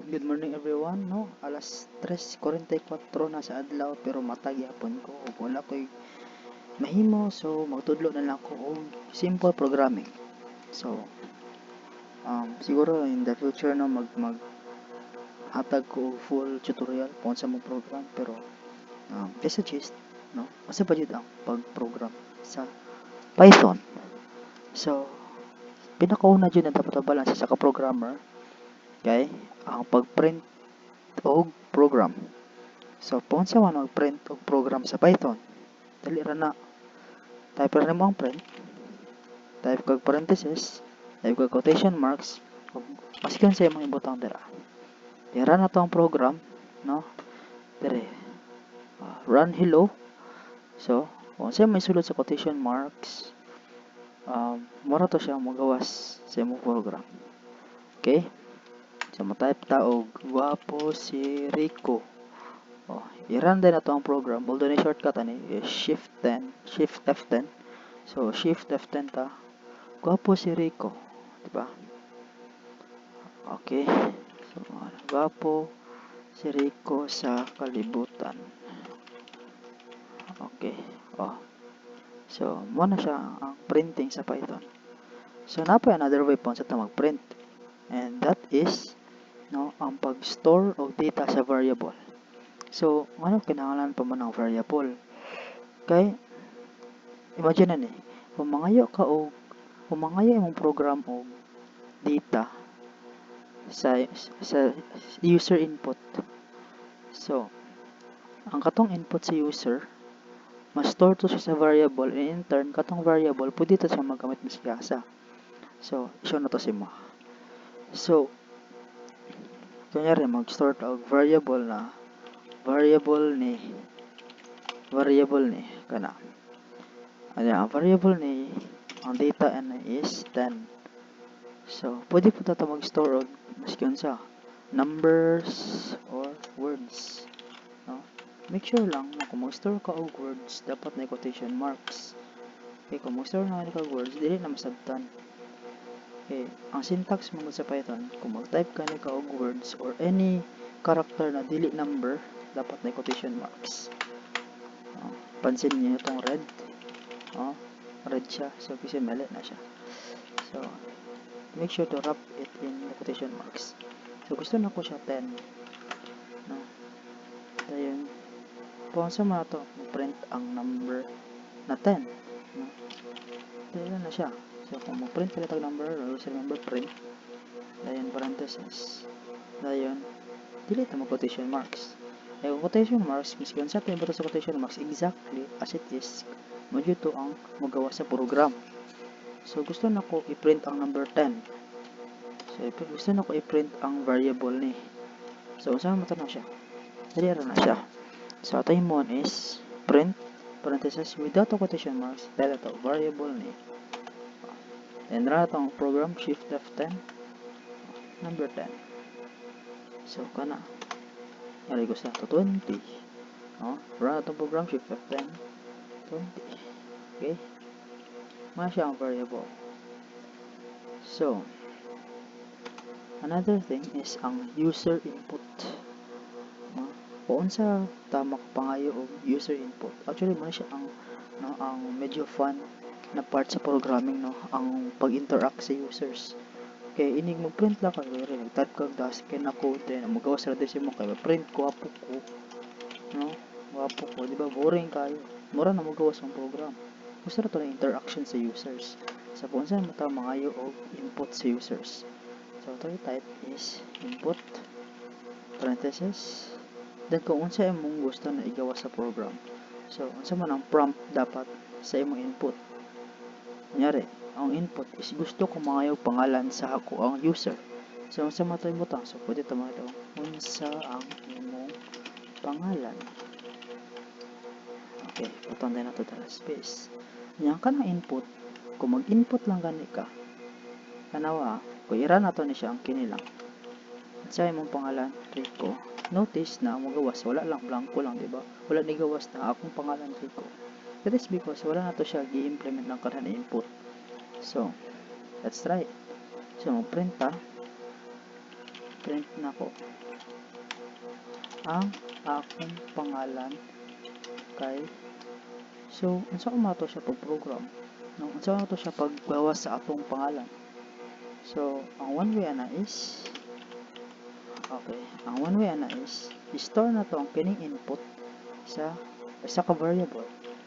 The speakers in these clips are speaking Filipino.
Good morning everyone, no? Alas 3:44 na sa adlaw pero matag yapon ko ug wala koy mahimo, so magtudlo na lang ko og simple programming. So, siguro in the future no hatag ko og full tutorial kung sa mo program pero just a gist, no? Asa ba jud ang pag-program sa Python? So, pinakauna jud na dapat mabalan sa ka-programmer kay ang pag-print og program. So, kung sa man mag-print og program sa Python, dali ra na. Type ra nimo ang print, type kag parenthesis, type kag quotation marks, ug maski sa imong ibutang dira. Dira na to ang program, no? Dire. Run hello. So, kung sa may sulod sa quotation marks, mura to siya magawas sa imong program. Okay? So, mo-type ta og guwapo si Rico. I-run din na to ang program. Although ni shortcut ani is Shift F10. So, Shift F10 ta. Guwapo si Rico. Diba? Okay. So, guwapo si Rico sa kalibutan. Okay. So, muna siya ang printing sa Python. So, napay another way po sa ito mag-print. And that is ang pag-store og data sa variable. So, ano kinahanglan pa man ang variable? Kay, imagine na ni, humangayo imong program og data sa user input. So, ang katong input sa user, ma-store to siya sa variable, and in turn, katong variable, pwede to siya magamit masigasa. So, show na to si mo. So, kunyari, mag-store og variable ni, kana. Ang variable ni, ang data is 10. So, pwede po ito mag-store og maski unsa numbers or words. No? Make sure lang na kung mag-store ka og words, dapat na quotation marks. Okay, kung mag-store na ka og words, dili na masabtan. Okay, ang syntax mo sa Python, kung mag-type ka ni ka og words or any character na dili number, dapat na quotation marks. Pansin niyo itong red. Red siya. So, kasi mali na siya. So, make sure to wrap it in the quotation marks. So, gusto na ko siya 10. No? Ayun. Kung sa mga ito, print ang number na 10. No? Ayun na siya. So, kung mag-print ka itong number, or sa number print, ayun, parenthesis. Ayun, delete ang quotation marks. Ay, quotation marks, miski sa ito yung sa quotation marks, exactly as it is, to ang magawa sa program. So, gusto na ko i-print ang number 10. So, gusto na ko i-print ang variable ni. So, saan mo ito na siya? Dali na siya. So, ito yung one is print, parenthesis, without quotation marks, dahil ito, variable ni. And run itong program, Shift F10, number 10. So, kana. Nari gusto na ito, 20. Run itong program, Shift F10, 20. Okay? Mga siya ang variable. So, another thing is ang user input. Kung sa tama pangayo o user input, actually mo siya ang medyo fun na part sa programming, no, ang pag-interact sa users. Kaya inig mag-print lang kayo, nag-type kag das kay na code din, magawas ra din mo kay print ko apo ko, no, wapo ko, di ba boring kayo, mura na magawas ang program. Gusto na to na interaction sa users. Sa kung saan mo ta mangayo og input sa users. So, ito type is input parenthesis. Then, kung unsa imong gusto na igawa sa program. So, unsa man ang prompt dapat sa imong input. Kunyari, ang input is gusto ko mangayog pangalan sa ako ang user. So, unsa man ito yung butang. So, pwede ito mga ito. Unsa ang imong pangalan. Okay, butang din na ito dala space. Yan ka na input. Kung mag-input lang gani ka, kanawa, kung i-run na ito ni siya ang kinilang. Sa imong pangalan, Rico. Notice na magawas, wala lang, blanco lang, diba? Wala ni gawas na akong pangalan Rico. That is because wala na to siya gi-implement ng kanang input. So, let's try it. So, mag-print ta. print na ko ang akong pangalan kay. So unsa ko mato siya pag program, no? Unsa mato siya pagbawas sa atong pangalan. So ang one way ana is i-store na to ang kining input sa isa ka variable.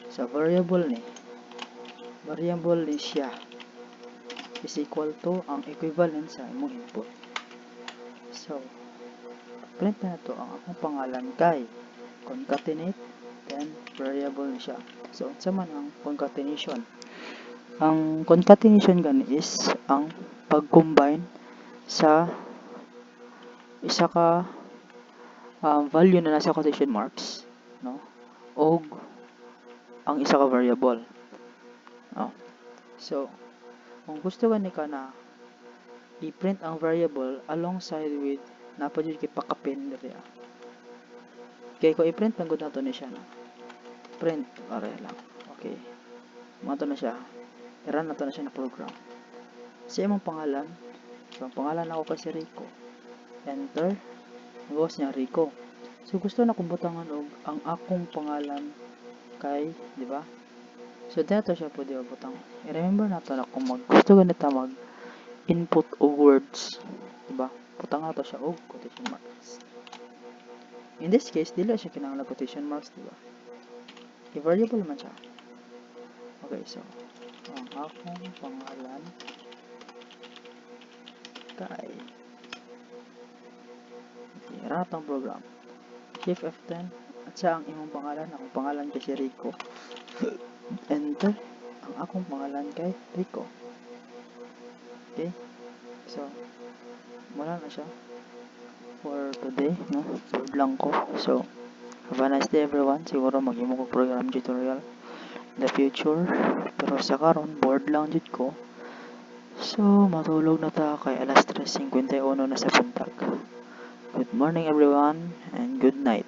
Sa variable ni siya is equal to ang equivalent sa imong input. So print na to ang akong pangalan kay concatenate, then variable ni siya. So unsa man ang concatenation? Ang concatenation gani is ang pag-combine sa isa ka value na nasa quotation marks, no, og ang isa ka variable. So kung gusto ka na i-print ang variable alongside with napa jud kay pakapin diri. Kay ko i-print lang gud nato ni siya, no. Print are lang. Okay. Mato na siya. I-run nato na siya na program. Sa imong pangalan, so ang pangalan ako kasi Rico. Enter. Bawas niya Rico. So gusto na kong butangan og ang akong pangalan kay, di ba? So dito siya pwede butang. I-remember nato na kung gusto ganito mag input og words, di ba? Butang nato siya og quotation marks. In this case, dili siya kinahanglan quotation marks, di ba? I-variable man siya. Okay, so ang akong pangalan kay. Okay, run ang program. Shift F10 at siya ang imong pangalan. Akong pangalan kay si Rico. Enter. Ang akong pangalan kay Rico. Okay, so wala na siya for today, no? Board lang ko. So have a nice day everyone. Siguro mag-imo ko program tutorial in the future, pero sa karon board lang jud ko. So matulog na ta kay alas 3:51 na sa buntag. Good morning everyone and good night.